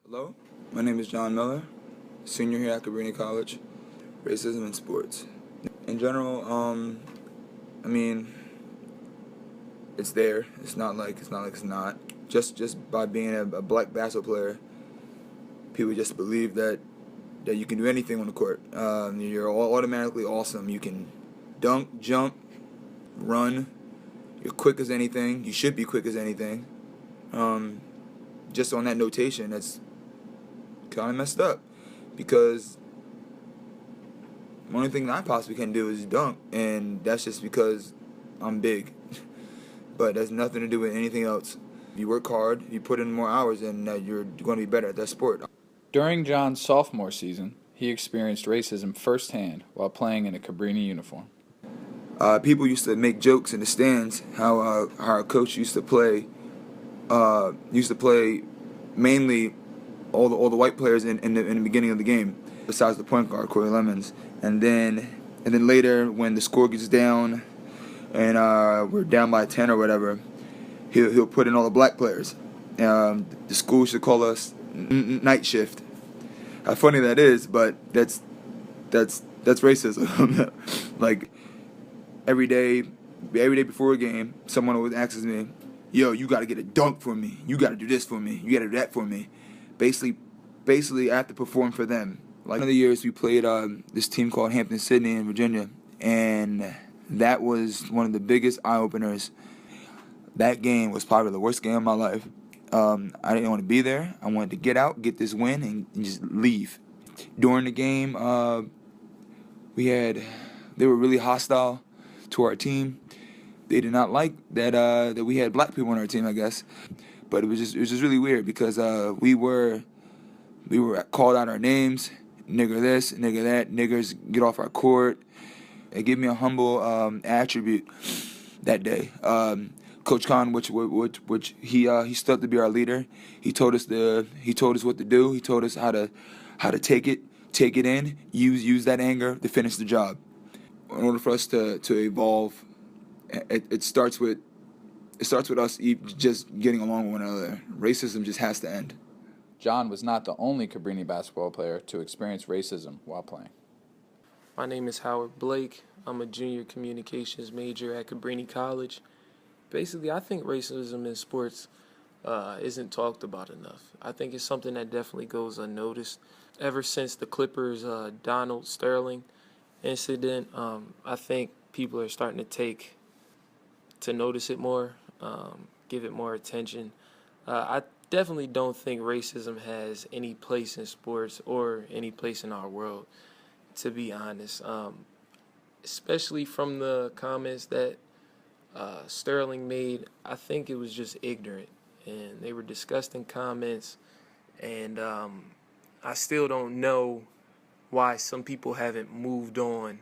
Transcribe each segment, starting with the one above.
Hello, my name is Jon Miller, senior here at Cabrini College. Racism in sports. In general, I mean, it's there. It's not. Just by being a black basketball player, people just believe that you can do anything on the court. You're automatically awesome. You can dunk, jump, run. You're quick as anything. You should be quick as anything. Just on that notation, that's kind of messed up because the only thing I possibly can do is dunk, and that's just because I'm big. But that's nothing to do with anything else. If you work hard, if you put in more hours, then you're going to be better at that sport. During John's sophomore season, he experienced racism firsthand while playing in a Cabrini uniform. People used to make jokes in the stands how our coach used to play mainly all the white players in the beginning of the game, besides the point guard Corey Lemons, and then later when the score gets down and we're down by 10 or whatever, he'll put in all the black players. The school should call us night shift. How funny that is, but that's racism. Like every day before a game, someone always asks me, "Yo, you got to get a dunk for me. You got to do this for me. You got to do that for me." Basically, I have to perform for them. Like one of the years we played this team called Hampton-Sydney in Virginia, and that was one of the biggest eye openers. That game was probably the worst game of my life. I didn't want to be there. I wanted to get out, get this win, and just leave. During the game, they were really hostile to our team. They did not like that we had black people on our team, I guess. But it was just really weird because we were called out our names, nigger this, nigger that, niggers get off our court. It gave me a humble attribute that day. Coach Khan, which he stood to be our leader. He told us what to do. He told us how to take it in, use that anger to finish the job. In order for us to evolve, it starts with us just getting along with one another. Racism just has to end. John was not the only Cabrini basketball player to experience racism while playing. My name is Howard Blake. I'm a junior communications major at Cabrini College. Basically, I think racism in sports isn't talked about enough. I think it's something that definitely goes unnoticed. Ever since the Clippers' Donald Sterling incident, I think people are starting to notice it more, give it more attention. I definitely don't think racism has any place in sports or any place in our world, to be honest. Especially from the comments that Sterling made, I think it was just ignorant, and they were disgusting comments, and I still don't know why some people haven't moved on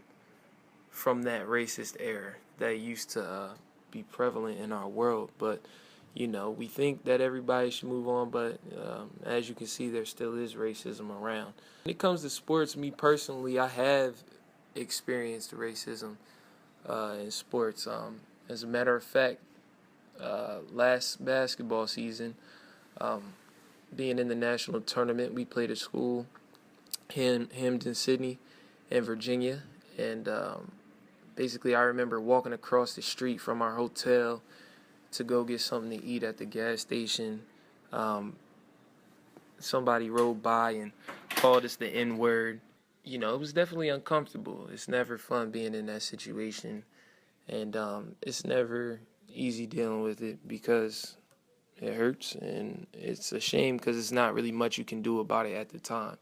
from that racist era that used to be prevalent in our world. But we think that everybody should move on, but as you can see, there still is racism around. When it comes to sports, me personally, I have experienced racism in sports. As a matter of fact, last basketball season, being in the national tournament, we played at school, Hampton-Sydney in Virginia, and basically I remember walking across the street from our hotel to go get something to eat at the gas station. Somebody rode by and called us the N-word. It was definitely uncomfortable. It's never fun being in that situation, and it's never easy dealing with it because it hurts, and it's a shame because it's not really much you can do about it at the time.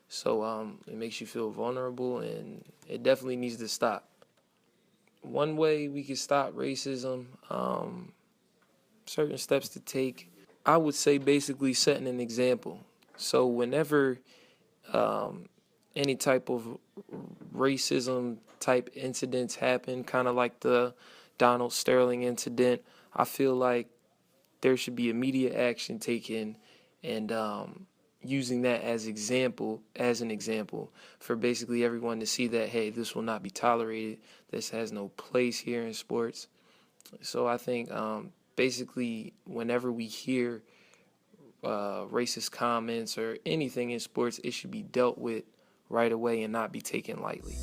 So it makes you feel vulnerable, and it definitely needs to stop. One way we can stop racism, certain steps to take, I would say basically setting an example. So whenever any type of racism type incidents happen, kind of like the Donald Sterling incident, I feel like there should be immediate action taken, and using that as an example for basically everyone to see that, hey, this will not be tolerated. This has no place here in sports. So I think basically whenever we hear racist comments or anything in sports, it should be dealt with right away and not be taken lightly.